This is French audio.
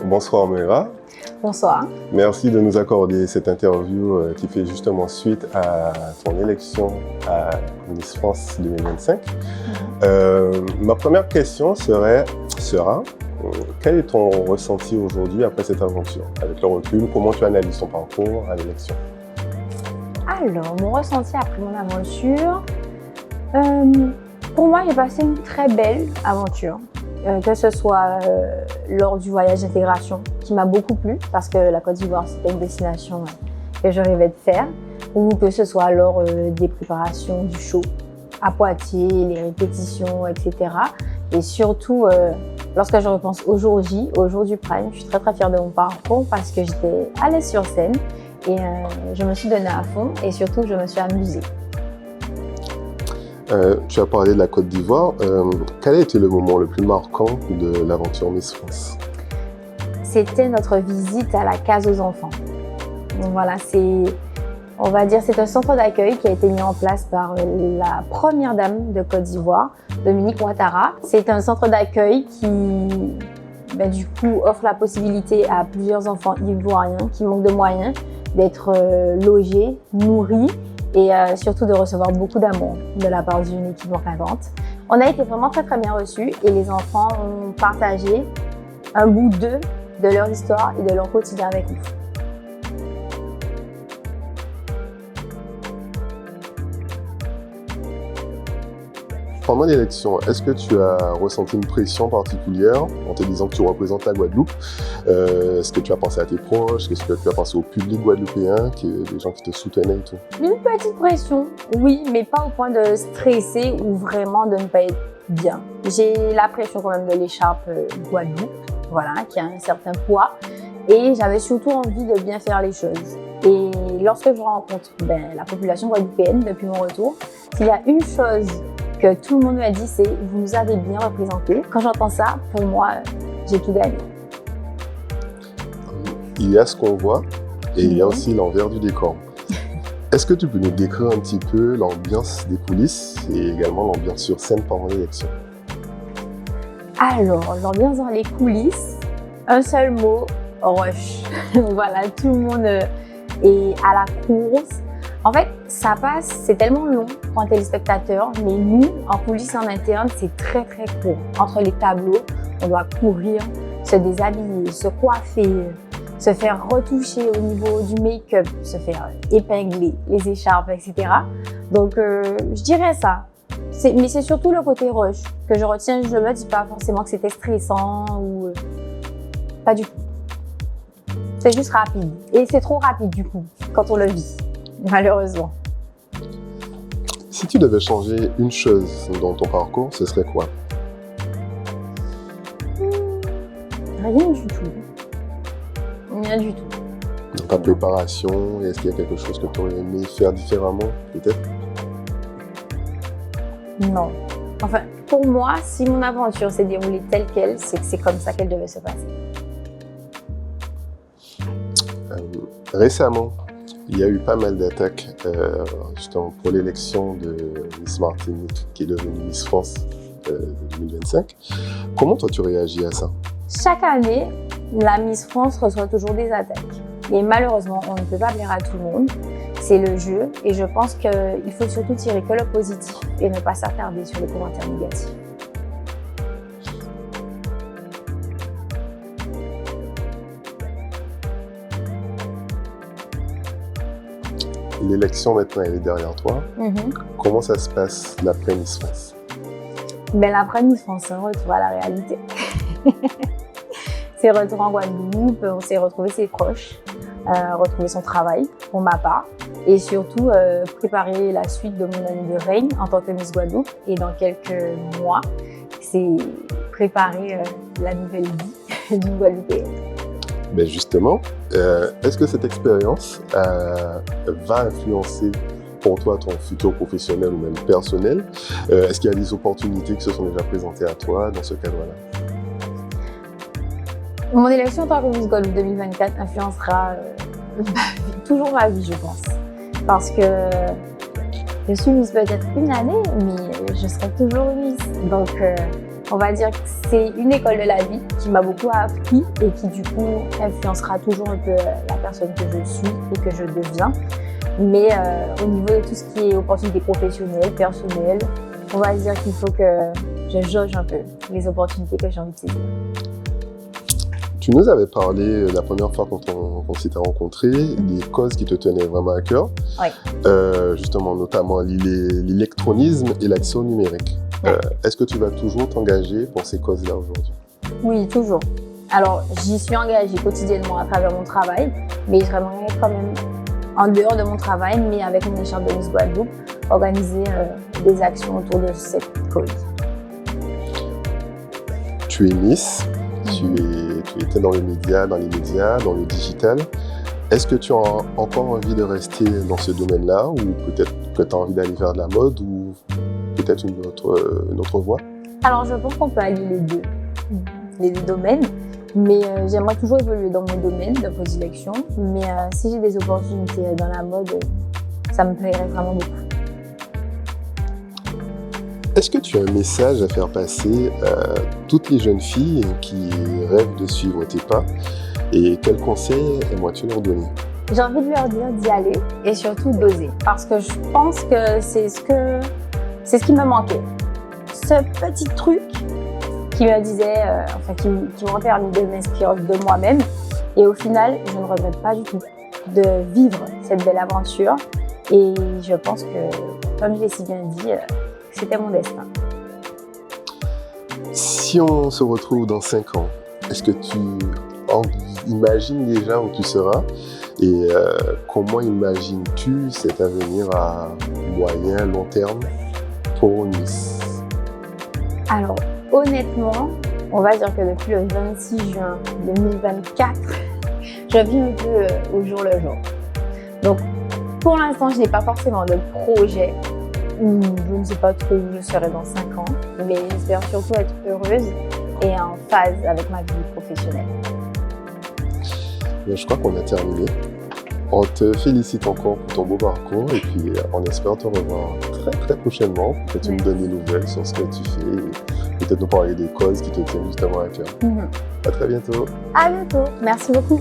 Bonsoir Mera. Bonsoir. Merci de nous accorder cette interview qui fait justement suite à ton élection à Miss France 2025. Ma première question sera, quel est ton ressenti aujourd'hui après cette aventure? Avec le recul, comment tu analyses ton parcours à l'élection? Alors, mon ressenti après mon aventure, pour moi, j'ai passé une très belle aventure. Que ce soit lors du voyage d'intégration qui m'a beaucoup plu parce que la Côte d'Ivoire c'était une destination que je rêvais de faire, ou que ce soit lors des préparations du show à Poitiers, les répétitions, etc. Et surtout, lorsque je repense au jour J, au jour du Prime, je suis très très fière de mon parcours parce que j'étais à l'aise sur scène et je me suis donnée à fond et surtout je me suis amusée. Tu as parlé de la Côte d'Ivoire. Quel a été le moment le plus marquant de l'aventure Miss France? C'était notre visite à la case aux enfants. Donc voilà, on va dire, c'est un centre d'accueil qui a été mis en place par la première dame de Côte d'Ivoire, Dominique Ouattara. C'est un centre d'accueil qui, du coup, offre la possibilité à plusieurs enfants ivoiriens qui manquent de moyens d'être logés, nourris, et surtout de recevoir beaucoup d'amour de la part d'une équipe encadrante. On a été vraiment très très bien reçus et les enfants ont partagé un bout d'eux, de leur histoire et de leur quotidien avec nous. Pendant l'élection, est-ce que tu as ressenti une pression particulière en te disant que tu représentes la Guadeloupe? Est-ce que tu as pensé à tes proches? Est-ce que tu as pensé au public guadeloupéen, les gens qui te soutenaient et tout? Une petite pression, oui, mais pas au point de stresser ou vraiment de ne pas être bien. J'ai la pression quand même de l'écharpe Guadeloupe, voilà, qui a un certain poids. Et j'avais surtout envie de bien faire les choses. Et lorsque je rencontre la population guadeloupéenne depuis mon retour, s'il y a une chose que tout le monde m'a dit, c'est « vous nous avez bien représentés ». Quand j'entends ça, pour moi, j'ai tout gagné. Il y a ce qu'on voit et il y a aussi l'envers du décor. Est-ce que tu peux nous décrire un petit peu l'ambiance des coulisses et également l'ambiance sur scène pendant l'élection? Alors, l'ambiance dans les coulisses, un seul mot, rush. Voilà, tout le monde est à la course. En fait, ça passe, c'est tellement long pour un téléspectateur, mais nous, en coulisses et en interne, c'est très très court. Entre les tableaux, on doit courir, se déshabiller, se coiffer, se faire retoucher au niveau du make-up, se faire épingler les écharpes, etc. Donc, je dirais ça. Mais c'est surtout le côté rush que je retiens. Je ne me dis pas forcément que c'était stressant ou pas du tout. C'est juste rapide. Et c'est trop rapide du coup, quand on le vit. Malheureusement. Si tu devais changer une chose dans ton parcours, ce serait quoi? Rien du tout. Rien du tout. Dans ta préparation, est-ce qu'il y a quelque chose que tu aurais aimé faire différemment, peut-être? Non. Enfin, pour moi, si mon aventure s'est déroulée telle qu'elle, c'est que c'est comme ça qu'elle devait se passer. Récemment, il y a eu pas mal d'attaques justement pour l'élection de Miss Martinique qui est devenue Miss France 2025. Comment toi tu réagis à ça? Chaque année, la Miss France reçoit toujours des attaques. Et malheureusement, on ne peut pas plaire à tout le monde. C'est le jeu et je pense qu'il faut surtout tirer que le positif et ne pas s'attarder sur les commentaires négatifs. L'élection maintenant elle est derrière toi. Comment ça se passe l'après Miss France? L'après Miss France, c'est un retour à la réalité. C'est retour en Guadeloupe, on s'est retrouvé ses proches, retrouver son travail pour ma part et surtout préparer la suite de mon année de règne en tant que Miss Guadeloupe. Et dans quelques mois, c'est préparer la nouvelle vie d'une Guadeloupéenne. Ben justement, est-ce que cette expérience va influencer pour toi ton futur professionnel ou même personnel? Est-ce qu'il y a des opportunités qui se sont déjà présentées à toi dans ce cadre-là? Mon élection en tant que Miss Guadeloupe 2024 influencera toujours ma vie, je pense. Parce que je suis Miss peut-être une année, mais je serai toujours Miss. Donc, on va dire que c'est une école de la vie qui m'a beaucoup appris et qui, du coup, influencera toujours un peu la personne que je suis et que je deviens. Mais au niveau de tout ce qui est opportunités professionnelles, personnelles, on va dire qu'il faut que je jauge un peu les opportunités que j'ai envie de saisir. Tu nous avais parlé la première fois quand on s'était rencontrés, des causes qui te tenaient vraiment à cœur, Oui. Justement notamment l'électronisme et l'action numérique. Ouais. Est-ce que tu vas toujours t'engager pour ces causes-là aujourd'hui? Oui, toujours. Alors, j'y suis engagée quotidiennement à travers mon travail, mais j'aimerais quand même, en dehors de mon travail, mais avec mon écharpe de Miss Guadeloupe, organiser des actions autour de cette cause. Tu es Miss, tu étais dans les médias, dans le digital. Est-ce que tu as encore envie de rester dans ce domaine-là ou peut-être que tu as envie d'aller vers de la mode ou peut-être une autre voie? Alors, je pense qu'on peut allier les deux domaines, mais j'aimerais toujours évoluer dans mon domaine de prédilection. Mais si j'ai des opportunités dans la mode, ça me plairait vraiment beaucoup. Est-ce que tu as un message à faire passer à toutes les jeunes filles qui rêvent de suivre tes pas et quels conseils aimerais-tu leur donner? J'ai envie de leur dire d'y aller et surtout d'oser parce que je pense que c'est ce qui me manquait. Ce petit truc qui me disait, qui m'ont permis de m'inspirer de moi-même et au final, je ne regrette pas du tout de vivre cette belle aventure et je pense que, comme je l'ai si bien dit, c'était mon destin. Si on se retrouve dans 5 ans, est-ce que tu imagines déjà où tu seras et comment imagines-tu cet avenir à moyen, long terme pour Nice? Alors, honnêtement, on va dire que depuis le 26 juin 2024, je vis un peu au jour le jour. Donc, pour l'instant, je n'ai pas forcément de projet. Je ne sais pas trop où je serai dans 5 ans, mais j'espère surtout être heureuse et en phase avec ma vie professionnelle. Je crois qu'on a terminé. On te félicite encore pour ton beau parcours et puis on espère te revoir très très prochainement pour que tu nous donnes des nouvelles sur ce que tu fais et peut-être nous parler des causes qui te tiennent justement à cœur. À très bientôt. À bientôt. Merci beaucoup.